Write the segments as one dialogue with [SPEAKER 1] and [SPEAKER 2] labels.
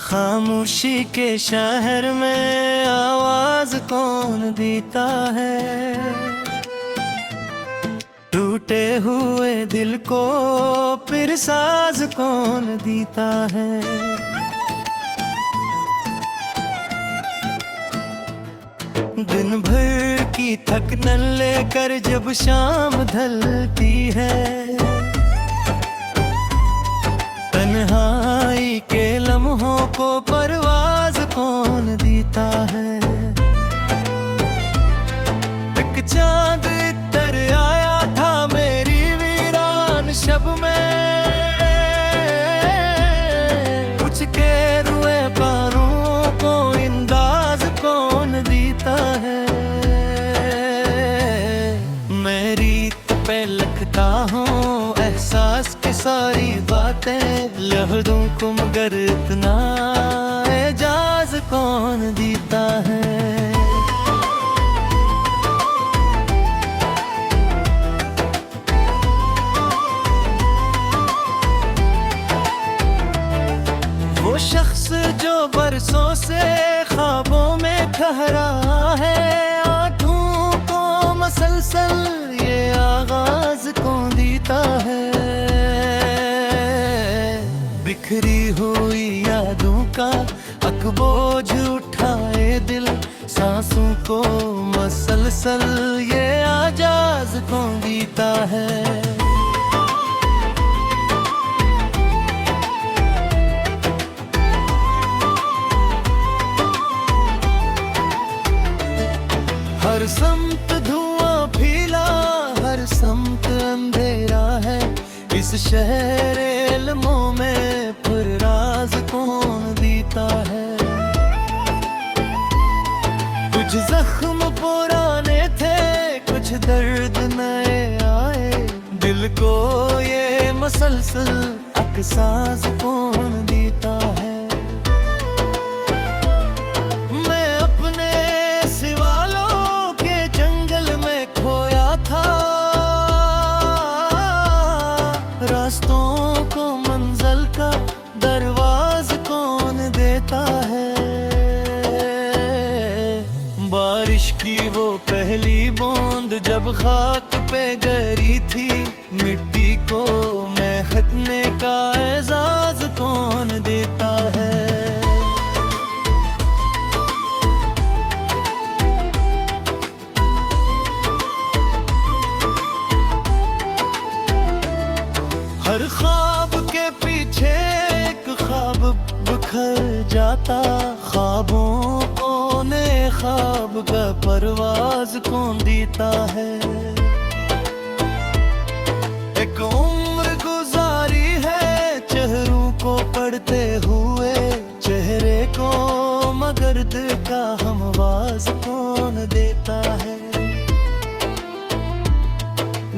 [SPEAKER 1] खामोशी के शहर में आवाज कौन देता है। टूटे हुए दिल को फिर साज कौन देता है। दिन भर की थकन लेकर जब शाम ढलती है, तन्हाई के लम्हों को परवाज कौन देता है। एक चांद इतर आया था मेरी वीरान शब में, कुछ के रुए पारों को इंदाज कौन देता है। मैं रीत पे लिखता हूँ एहसास की सारी बातें लफ्ज़ों को, मगर इतना एजाज कौन देता है। वो शख्स जो बरसों से ख्वाबों में ठहरा है, आँखों को मसलसल ये आगाज कौन देता है। बिखरी हुई यादों का अकबोझ उठाए दिल, सांसों को मसलसल ये आजाज कौन देता है। हर समत धुआं फैला, हर समत अंधेरा है। इस शहर इल्मों में फिर राज कौन देता है। कुछ जख्म पुराने थे, कुछ दर्द नए आए, दिल को ये मसलसल अकसाज कौन देता है। मैं अपने सिवालों के जंगल में खोया था, रास्तों को मंजिल का दरवाज कौन देता है। बारिश की वो पहली बूंद जब खाक पे गिरी थी, मिट्टी को महकने का एजाज कौन देता है। हर ख्वाब के पीछे एक ख्वाब बिखर जाता, ख्वाबों को नए ख्वाब का परवाज कौन देता है। एक उम्र गुजारी है चेहरों को पढ़ते हुए, चेहरे को मगर दिल का हमवाज कौन देता है।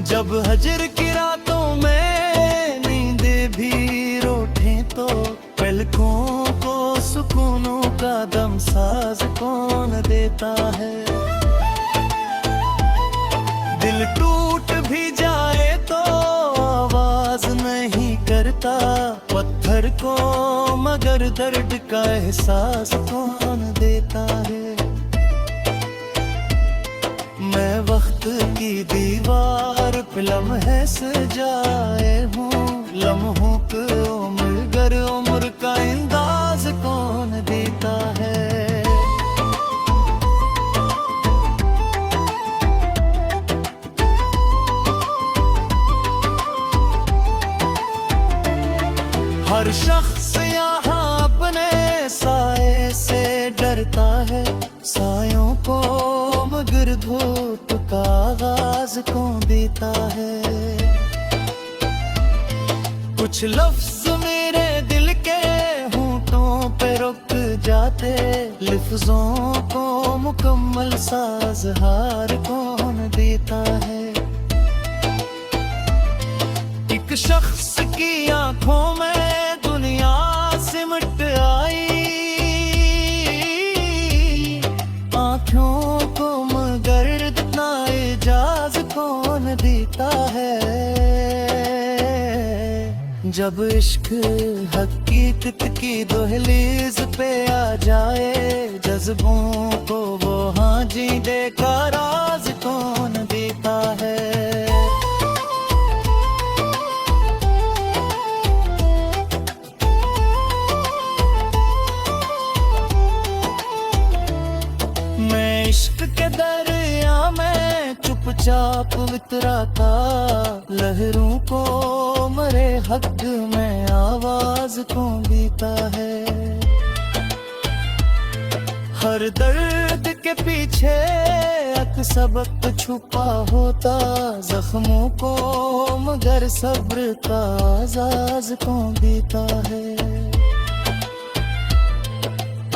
[SPEAKER 1] जब हजर की रातों में नींदे भी रूठे, तो पलकों को सुकूनों का दम साज कौन देता है। दिल टूट भी जाए तो आवाज नहीं करता, पत्थर को मगर दर्द का एहसास कौन देता है। मैं वक्त की दीवार पे लम्हे सजाए हूँ, लम्हों को उम्र गर उम्र का अंदाज कौन देता है। हर शख्स यहाँ अपने साए से डरता है, सायों को मगर धूप का आगाज कौन देता है। कुछ लफ्ज मेरे दिल के होंठों पे रुक जाते, लफ्जों को मुकम्मल साज़हार कौन देता है। एक शख्स की आंखों में दुनिया सिमट आई, आंखों को मगर इतना एजाज कौन देता है। जब इश्क हकीकत की दहलीज पे आ जाए, जज्बों को वो हाँ जीने का राज कौन देता है। मैं इश्क के दरिया में चुपचाप उतरा था, लहरों को मरे हक में आवाज कौन देता है। हर दर्द के पीछे एक सबक छुपा होता, जख्मों को मगर सब्र का आजाज कौन देता है।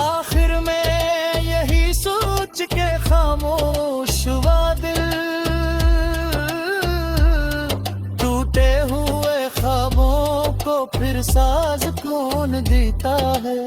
[SPEAKER 1] आखिर में यही सोच के खामोश हुआ दिल, टूटे हुए ख्वाबों को फिर साज कौन देता है।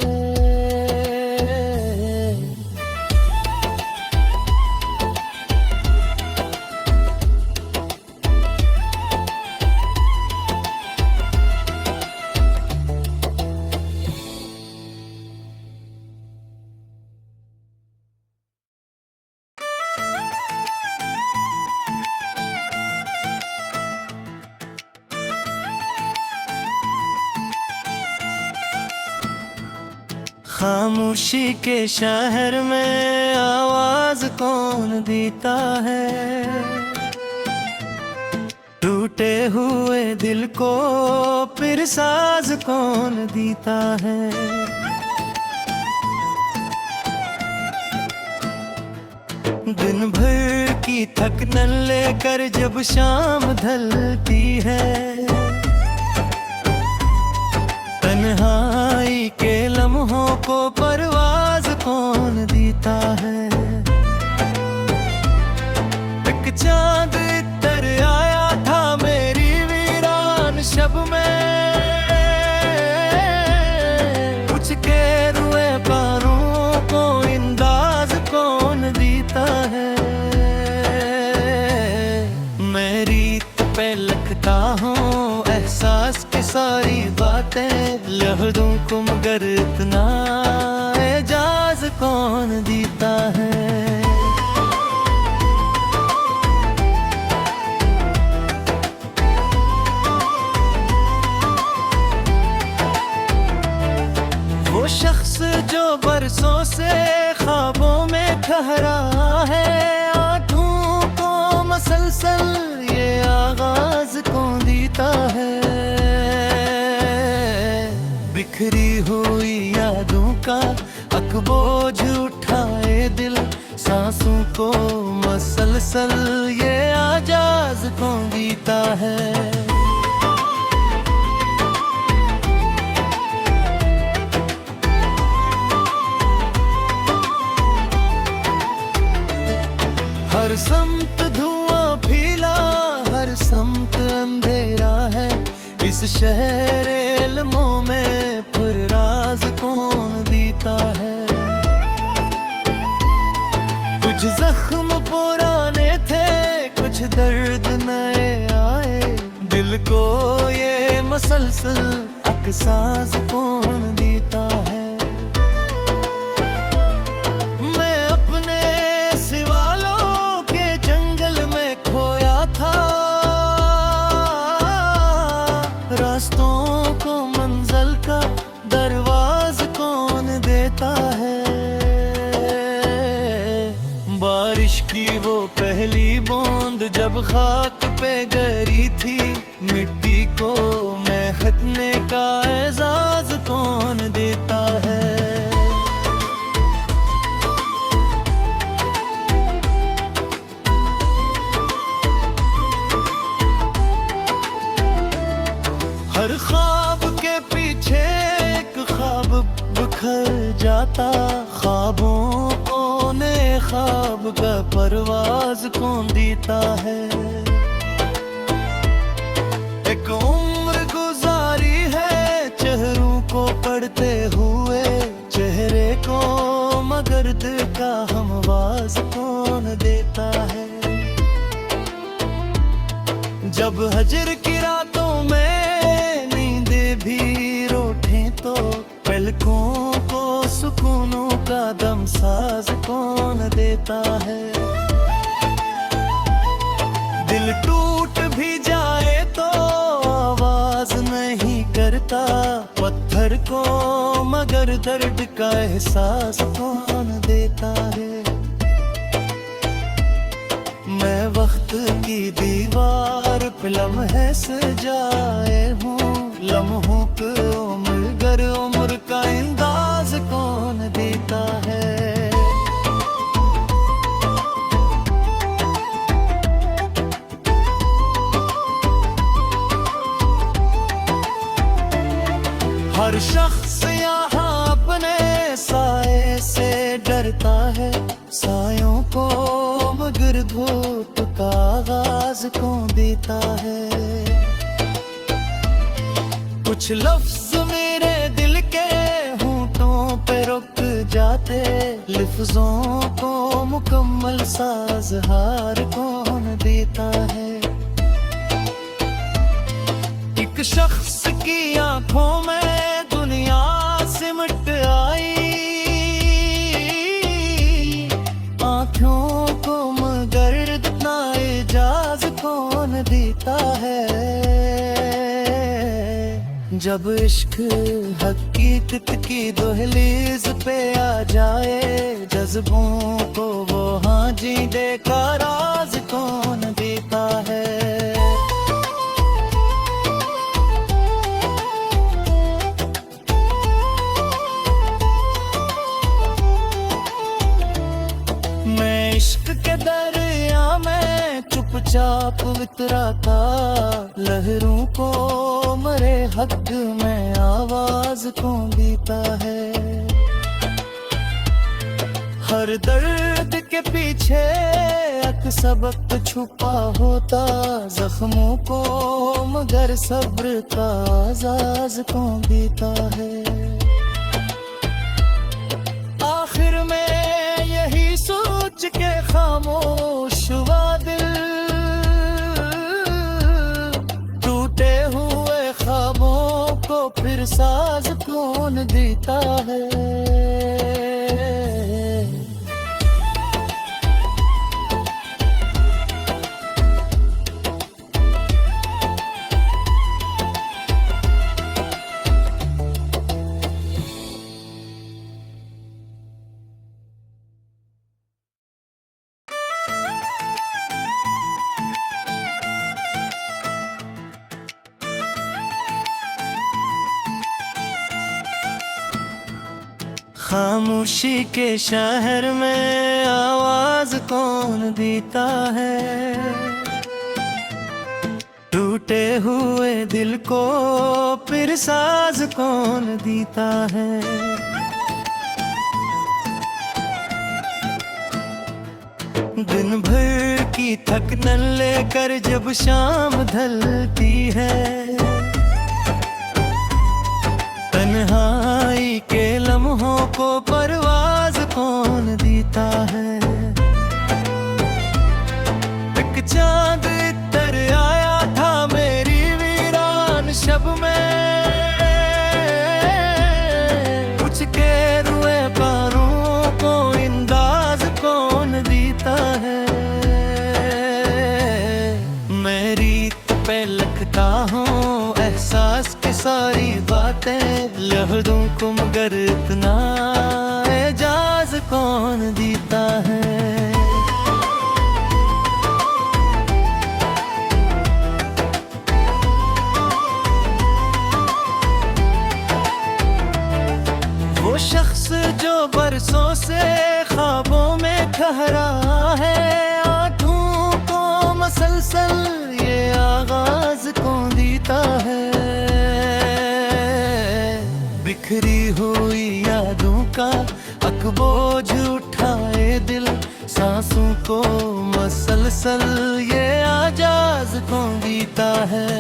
[SPEAKER 1] खामोशी के शहर में आवाज कौन देता है। टूटे हुए दिल को फिर साज कौन देता है। दिन भर की थकन लेकर जब शाम ढलती है, तन्हाई के लम्हों को परवाज कौन देता है। एक चांद इतर आया था मेरी वीरान शब में, कुछ के रुए कानों को इंदाज कौन देता है। मैं रीत पे लगता हूँ एहसास की सारी बातें, लफ्ज़ों को मगर इतना एजाज कौन देता है। वो शख्स जो बरसों से ख्वाबों में ठहरा है, आंखों को मसलसल ये आगाज कौन देता है। बिखरी हुई यादों का अकबोझ उठाए दिल, सांसों को मसलसल ये आजाज कौन देता है। हर समत धुआं फैला, हर समत अंधेरा है, इस शहर इल्मों में फिर राज कौन देता है। कुछ जख्म पुराने थे, कुछ दर्द नए आए, दिल को ये मसलसल अकसास कौन देता है। मैं अपने सिवालों के जंगल में खोया था, रास्तों को मंजिल का दरवाज कौन देता है। बारिश की वो पहली बूंद जब खाक पे गिरी थी, मिट्टी को महकने का एजाज कौन देता है। हर ख्वाब के पीछे एक ख्वाब बिखर जाता, ख्वाबों को नए ख्वाब का परवाज कौन देता है। एक उम्र गुजारी है चेहरों को पढ़ते हुए, चेहरे को मगर दिल का हमवाज कौन देता है। जब हजर की रातों में नींद तो पलकों को सुकूनों का दम साज कौन देता है। दिल टूट भी जाए तो आवाज नहीं करता पत्थर को, मगर दर्द का एहसास कौन देता है। मैं वक्त की दीवार पे लम्हे सजाए हूँ, लम्हों को उम्र गर उम्र का अंदाज कौन देता है। हर शख्स यहाँ अपने साए से डरता है, सायों को मगर धूप का आगाज कौन देता है। कुछ लफ्ज मेरे दिल के होंठों पे रुक जाते, लफ्जों को मुकम्मल साज़हार कौन देता है। एक शख्स की आंखों में दुनिया सिमट आई, आंखों को मगर इतना एजाज कौन देता है। जब इश्क हकीकत की दहलीज पे आ जाए, जज्बों को वो हाँ जीने का राज कौन देता है। मैं इश्क के दरिया में चुपचाप उतरा था, लहरों को मरे हक में आवाज कौन देता है। हर दर्द के पीछे एक सबक छुपा होता, जख्मों को मगर सब्र का आजाज कौन देता है। आखिर में यही सोच के खामोश हुआ दिल, टूटे हुए ख्वाबों को फिर साज कौन देता है। खामोशी के शहर में आवाज कौन देता है। टूटे हुए दिल को फिर साज कौन देता है। दिन भर की थकन लेकर जब शाम ढलती है, तन्हाई के लम्हों को परवाज कौन देता है। एक चांद इतर आया था मेरी वीरान शब में, कुछ के रुए बारों को इंदाज कौन देता है। मैं रीत पे लगता हूँ एहसास की सारी बातें, लहरों को मगर इतना एजाज कौन देता है। वो शख्स जो बरसों से ख्वाबों में ठहरा है, आंखों को मसलसल ये आगाज कौन देता है। बिखरी हुई यादों का अकबोझ उठाए दिल, सांसों को मसलसल ये आजाज कौन देता है।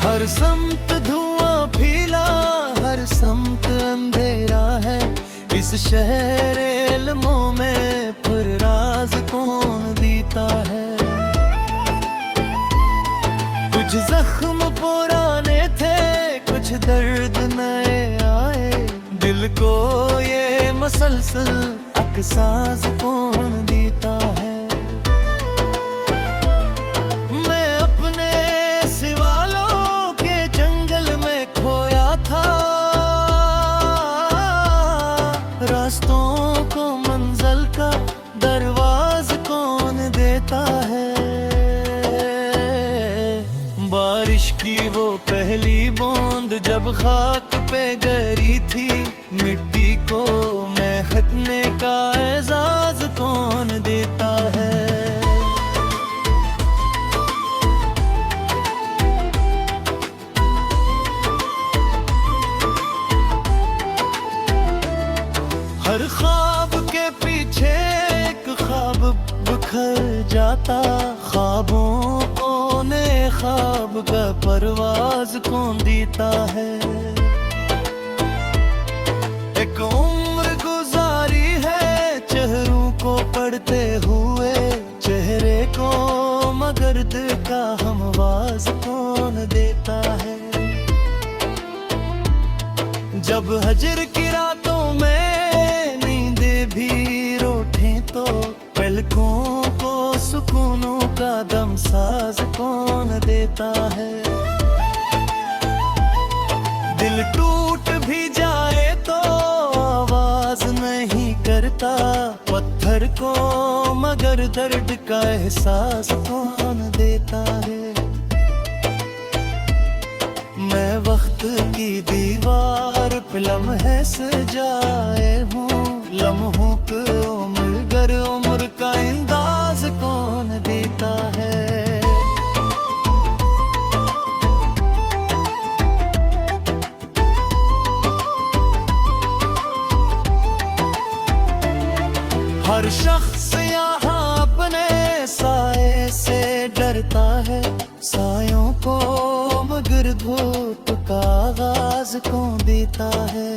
[SPEAKER 1] हर समत धुआं फैला, हर समत अंधेरा है, इस शहर इल्मों में देता है। कुछ जख्म पुराने थे, कुछ दर्द नए आए, दिल को ये मसलसल अकसास कौन देता है। मैं अपने सिवालों के जंगल में खोया था, रास्तों को मंजिल का दरवाज कौन देता है। बारिश की वो पहली बूंद जब खाक पे गिरी थी, मिट्टी को महकने का एजाज कौन देता है। हर ख्वाब के पीछे एक ख्वाब बिखर जाता, ख्वाबों को नए ख्वाब का परवाज कौन देता है। एक उम्र गुजारी है चेहरों को पढ़ते हुए, चेहरे को मगर दिल का हमवाज कौन देता है। जब हजर की रातों में नींदें भी रूठे तो पलकों को सुकूनों का दमसाज कौन देता है। दिल टूट भी जाए तो आवाज नहीं करता, पत्थर को मगर दर्द का एहसास कौन देता है। मैं वक्त की दीवार पे लम्हे सजाए हूँ, लम्हों को उम्र गर उम्र का अंदाज कौन देता है। हर शख्स यहाँ अपने साए से डरता है, सायों को मगर धूप का आगाज कौन देता है।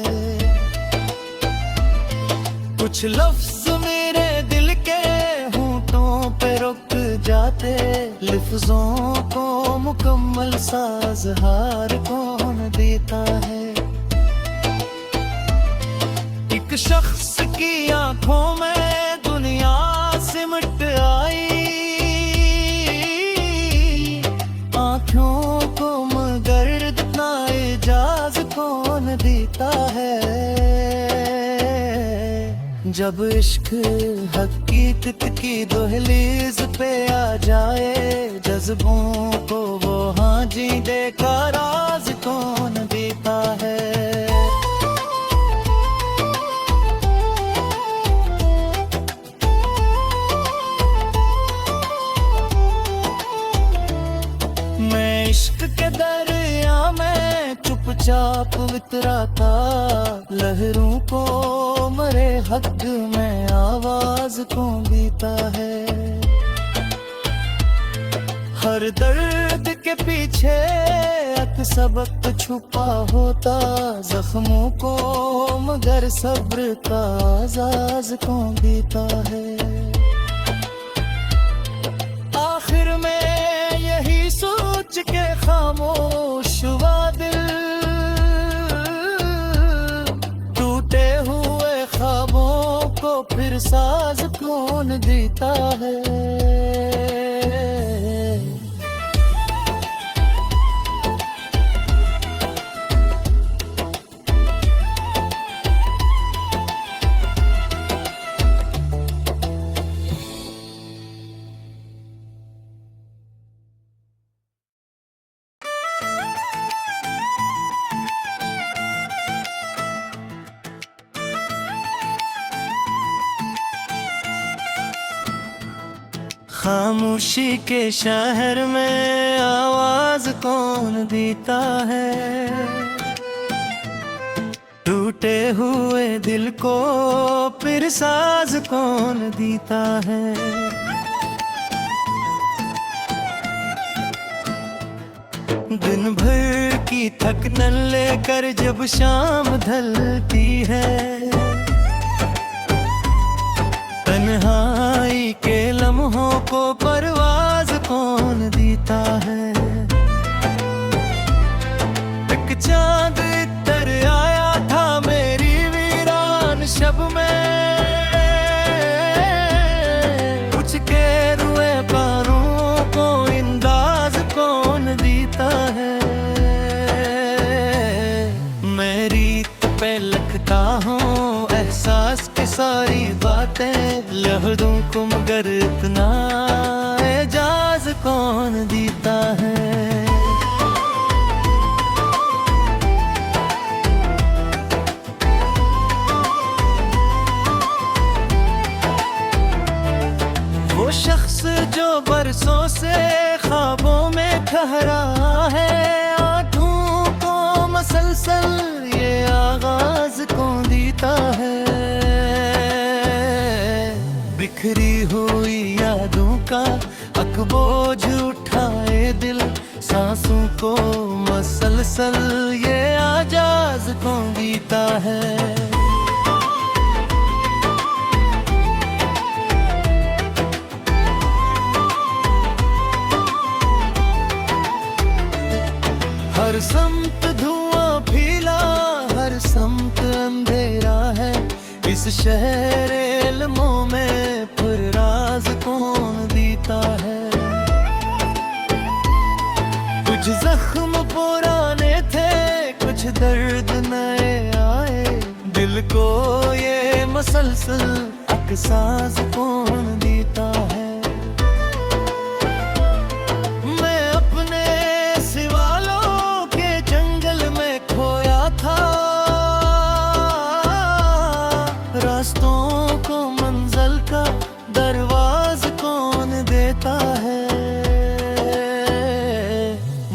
[SPEAKER 1] कुछ लफ्ज मेरे दिल के होंठों पे रुक जाते, लफ्जों को मुकम्मल साज़हार कौन देता है। एक शख्स की आंखों में दुनिया सिमट आई, आंखों को मगर इतना एजाज कौन देता है। जब इश्क हकीकत की दहलीज पे आ जाए, जज्बों को वो हाँ जीने का राज कौन देता है। इश्क के दरिया में चुपचाप वितराता, लहरों को मरे हद में आवाज कौन देता है। हर दर्द के पीछे एक सबक छुपा होता, जख्मों को मगर सब्र का आजाज कौन देता है। आखिर में यही सोच के खामोश हुआ दिल, टूटे हुए ख्वाबों को फिर साज कौन देता है। खामोशी के शहर में आवाज कौन देता है। टूटे हुए दिल को फिर साज कौन देता है। दिन भर की थकन लेकर जब शाम ढलती है, तन्हाई के लम्हे लम्हों को परवाज कौन देता है। एक चांद इतर आया था मेरी वीरान शब में, कुछ के रुए बारों को इंदाज कौन देता है। मैं रीत पे लिखता हूँ एहसास की सारी बातें, लफ्ज़ों को मगर इतना एजाज कौन देता है। वो शख्स जो बरसों से ख्वाबों में ठहरा है, आंखों को मसलसल ये आगाज कौन देता है। बिखरी हुई यादों का अकबोझ उठाए दिल, सांसों को मसलसल ये आजाज कौन देता है। हर समत धुआं फैला, हर समत अंधेरा है, इस शहर इल्मों में फिर राज कौन देता है। कुछ जख्म पुराने थे, कुछ दर्द नए आए, दिल को ये मसलसल अकसास कौन देता है। रास्तों को मंजिल का दरवाज कौन देता है।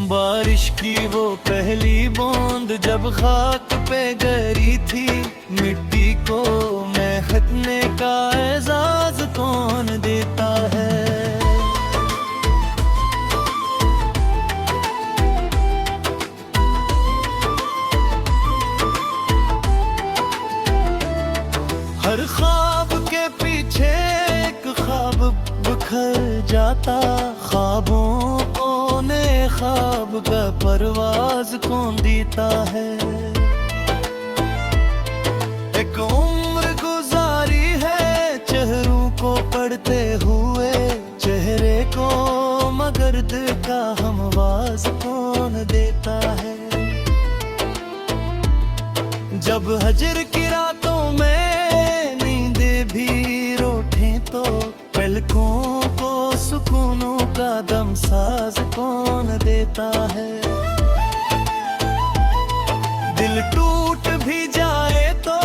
[SPEAKER 1] बारिश की वो पहली बूंद जब खाक पे गिरी थी, मिट्टी को महकने का एजाज कौन देता है। हर ख्वाब के पीछे एक ख्वाब बिखर जाता, ख्वाबों को नए ख्वाब का परवाज कौन देता है। एक उम्र गुजारी है चेहरों को पढ़ते हुए, चेहरे को मगर दिल का हमवाज कौन देता है। जब हजर की रातों में भी रोठे तो पलकों को सुकूनों का दम साज कौन देता है। दिल टूट भी जाए तो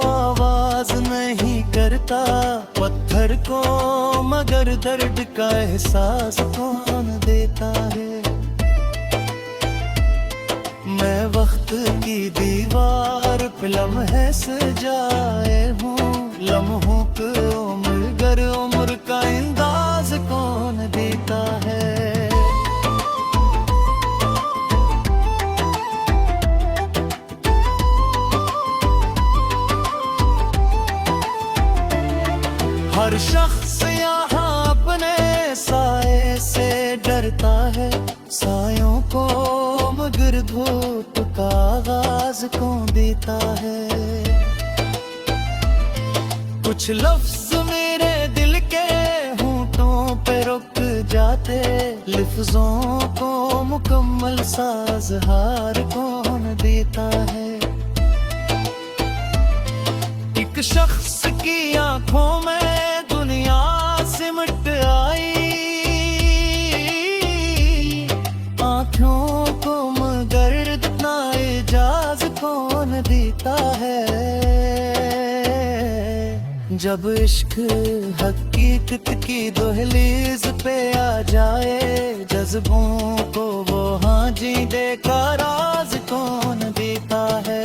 [SPEAKER 1] आवाज नहीं करता, पत्थर को मगर दर्द का एहसास कौन देता है। मैं वक्त की दीवार पे लम्हे सजाए हूँ, लम्हों को उम्र गर उम्र का अंदाज कौन देता है। हर शख्स यहाँ अपने साए से डरता है, सायों को मगर धूप का आगाज कौन देता है। कुछ लफ्ज मेरे दिल के होंठों पे रुक जाते, लफ्जों को मुकम्मल साज़हार कौन देता है। एक शख्स की आंखों में दुनिया सिमट आई, आंखों को मगर इतना एजाज कौन देता है। जब इश्क हकीकत की दहलीज पे आ जाए, जज्बों को वो हाँ जीने का राज कौन देता है।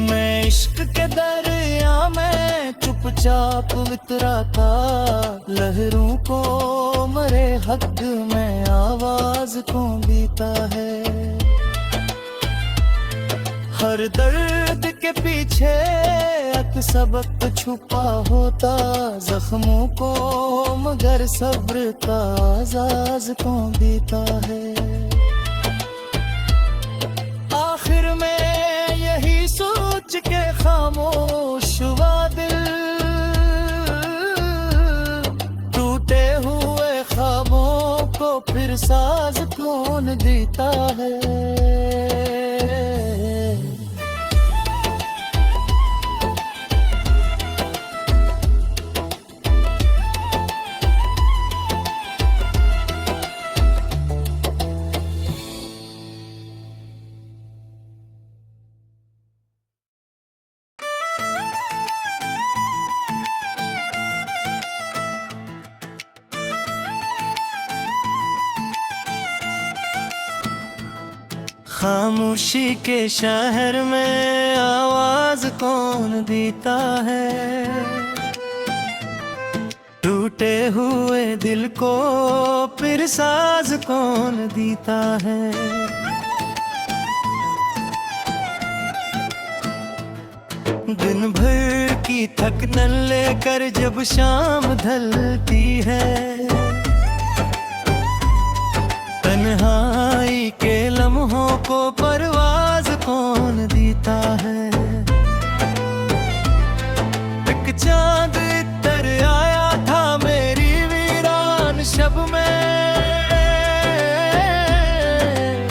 [SPEAKER 1] मैं इश्क के दरिया में चुप सच्चा पवित्रा था, लहरों को मरे हक में आवाज कौन देता है। हर दर्द के पीछे एक सबक छुपा होता, जख्मों को मगर सब्र का आजाज कौन देता है। आखिर में यही सोच के खामोश हुआ दिल, टूटे हुए ख्वाबों को फिर साज कौन देता है। खामोशी के शहर में आवाज कौन देता है, टूटे हुए दिल को फिर साज कौन देता है। दिन भर की थकन लेकर जब शाम ढलती है, तन्हाई के लम्हों को परवाज कौन देता है। एक चांद इतर आया था मेरी वीरान शब में,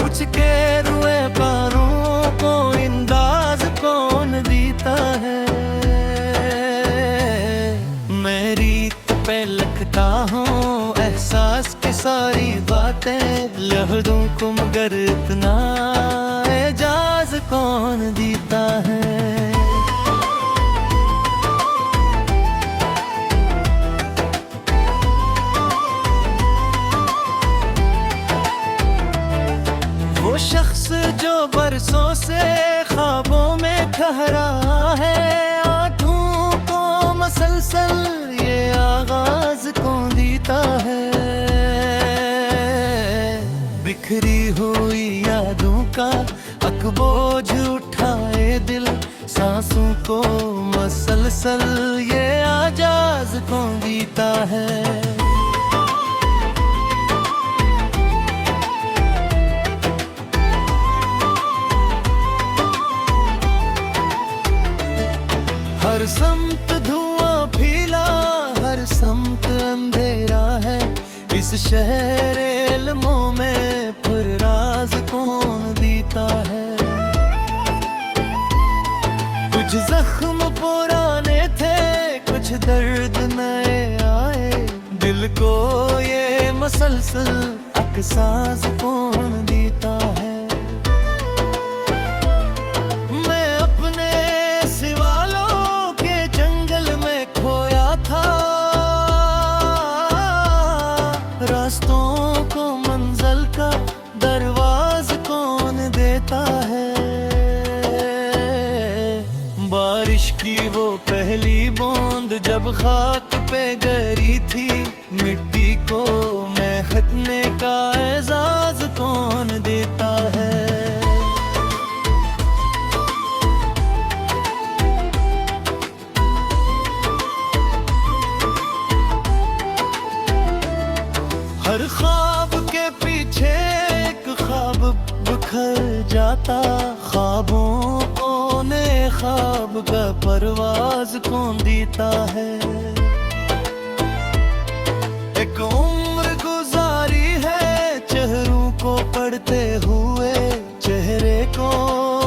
[SPEAKER 1] कुछ के रुए बारों को इंदाज कौन देता है। मैं रीत पे लिखता हूँ एहसास की सारी बातें, लफ्ज़ों को मगर इतना एजाज कौन देता है। वो शख्स जो बरसों से ख्वाबों में ठहरा है, आंखों को मसलसल ये आगाज कौन देता है। बिखरी हुई यादों का अकबोझ उठाए दिल, सांसों को मसलसल ये आजाज कौन देता है। हर समत धुआं फैला, हर समत अंधेरा है, इस शहर इल्मों में फिर राज कौन देता है। कुछ जख्म पुराने थे, कुछ दर्द नए आए, दिल को ये मसलसल अकसास कौन देता है। मैं अपने सिवालों के जंगल में खोया था, रास्तों को मंजिल का दरवाज कौन देता है। बारिश की वो पहली बूंद जब खाक पे गिरी थी, मिट्टी को महकने का एजाज कौन देता है। हर ख्वाब के पीछे एक ख्वाब बिखर जाता, ख्वाबों को नए ख्वाब का परवाज कौन देता है। एक उम्र गुजारी है चेहरों को पढ़ते हुए, चेहरे को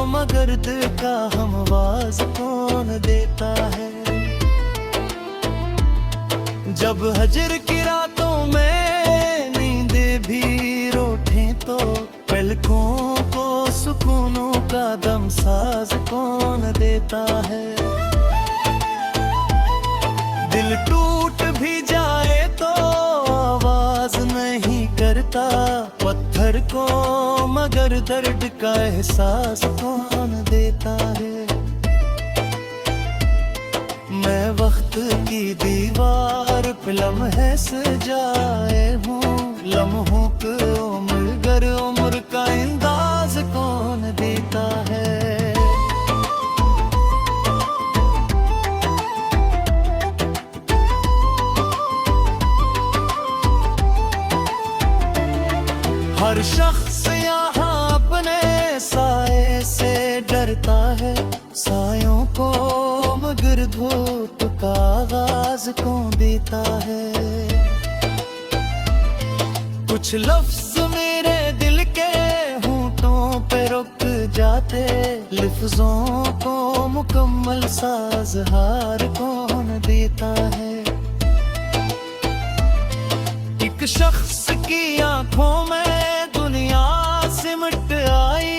[SPEAKER 1] मगर दिल का हमवाज कौन देता है। जब हजर की रातों में नींदें भी रूठें तो पलकों को सुकूनों का दम साज कौन देता है। दिल टूट भी जाए तो आवाज नहीं करता, पत्थर को मगर दर्द का एहसास कौन देता है। मैं वक्त की दीवार पे लम्हे सजाए हूँ, लम्हों को उम्र गर उम्र का अंदाज कौन देता है। हर शख्स यहाँ अपने साए से डरता है, सायों को मगर धूप का आगाज कौन देता है। कुछ लफ्ज मेरे दिल के होंठों पे रुक जाते, लफ्जों को मुकम्मल साज़हार कौन देता है। एक शख्स की आंखों में दुनिया सिमट आई,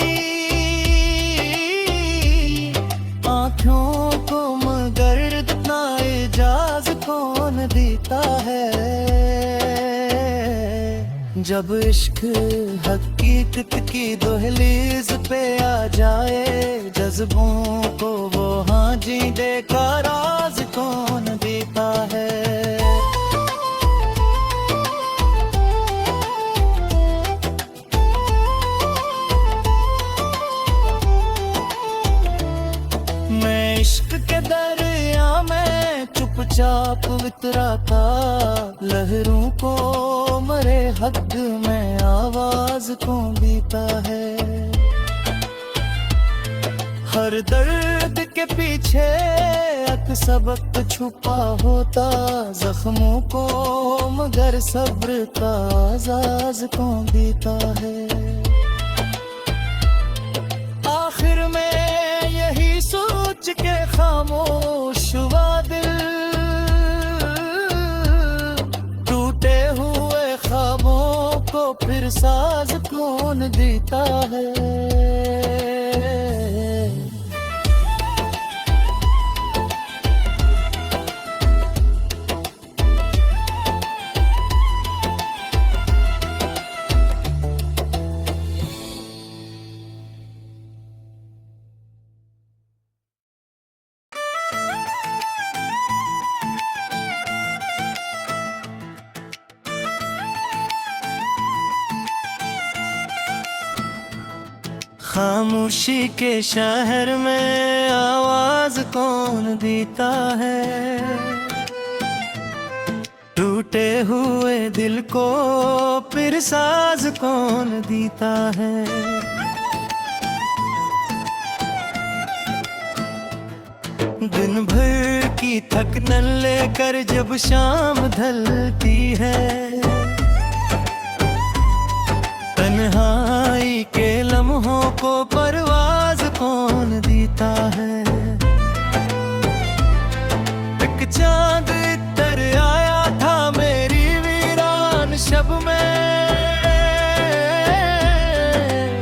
[SPEAKER 1] आंखों को मगर इतना एजाज कौन देता है। जब इश्क हकीकत की दहलीज पे आ जाए, जज्बों को वो हाँ जीने का राज कौन देता है। इश्क के दरिया में चुपचाप वितरा था, लहरों को मरे हद में आवाज कौन देता है। हर दर्द के पीछे एक सबक छुपा होता, जख्मों को मगर सब्र का आजाज कौन देता है। आखिर में यही सोच के खामोश हुआ दिल, टूटे हुए ख्वाबों को फिर साज कौन देता है। खामोशी के शहर में आवाज कौन देता है। टूटे हुए दिल को फिर साज कौन देता है। दिन भर की थकन लेकर जब शाम ढलती है, तन्हाई के लम्हों को परवाज कौन देता है। एक चांद इतर आया था मेरी वीरान शब में,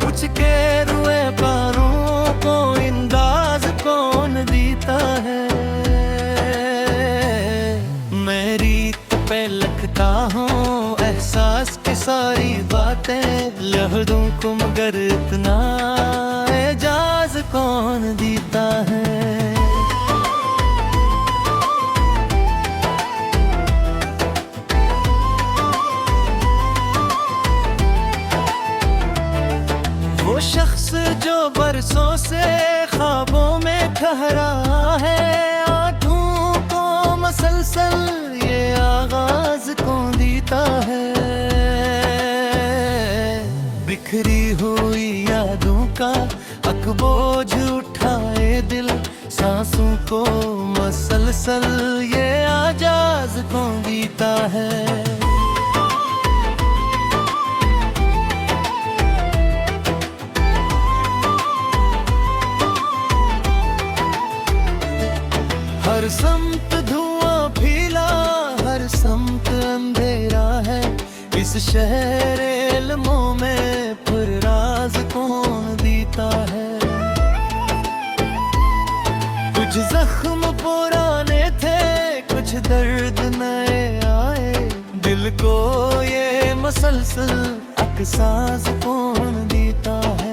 [SPEAKER 1] कुछ के रुए बारों को इंदाज कौन देता है। मैं रीत पे लगता हूँ एहसास की सारी बातें, लहदों को मगर इतना एजाज कौन देता है। वो शख्स जो बरसों से ख्वाबों में ठहरा है, आंखों को मसलसल ये आगाज कौन देता है। बिखरी हुई यादों का अकबोझ उठाए दिल, सांसों को मसलसल ये आजाज कौन देता है। हर समत धुआं फैला, हर समत अंधेरा है, इस शहर इल्मों में फिर राज कौन देता है। कुछ जख्म पुराने थे, कुछ दर्द नए आए, दिल को ये मसलसल अकसास कौन देता है।